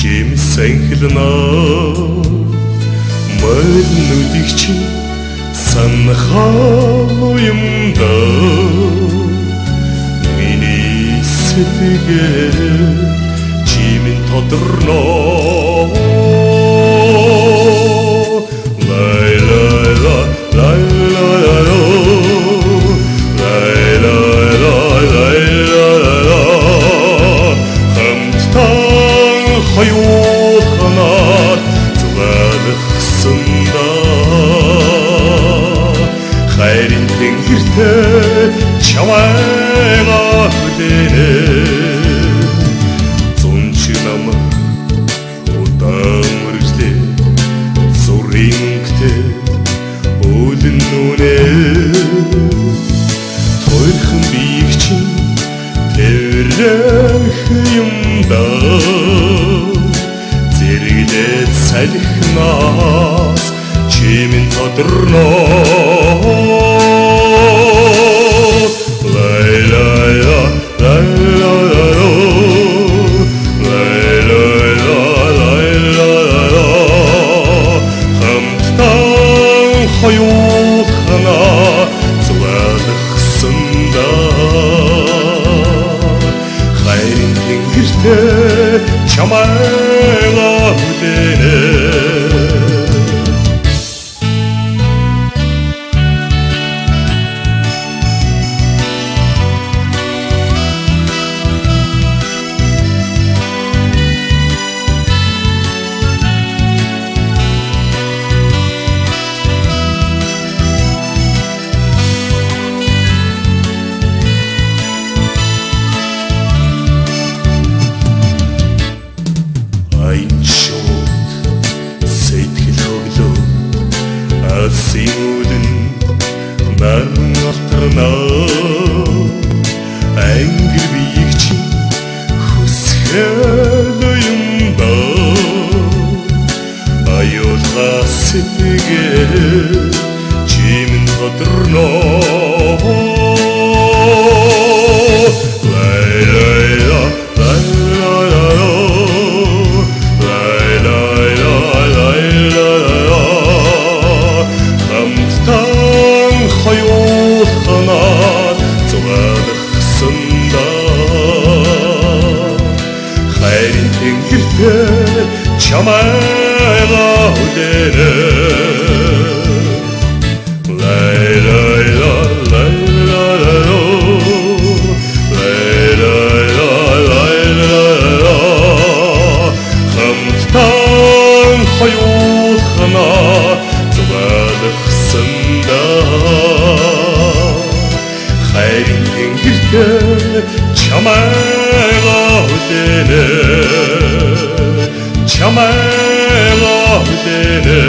Жимсэнхлэнэ мөрнүүдийг чи санахаа юм да миний сэтгэл чимэн тодорно лай лай лай лай лай лай хоёулахнаар зүгэлхсэндэ хайрын тэнгэртэй чамайга хүлээнэ зунч намайг удаан мөргөлдөө зүрхэнтэй өлөн нүнэ тойрхон биег чинь тэрэх юм да зэрэглээд салхинаас чимэн тодорно лай лай лай лай хамтдаа хоёулахна зүгэлхсэндэ хайрын тэнгэртэй чамайга хүлээнэ Симудэн наран алтарна ангир биег чи хүсэл юм да аюулга сэтгэл чимэн тодорно лай лай лай хоёулахнаар зүгэлхсэндэ хайрын тэнгэртэй чамайга хүлээнэ лай лай лай хамтдаа хоёулахнаар зүгэлхсэндэ хайрын тэнгэртэй чамайга хүлээнэ чамайга хүлээнэ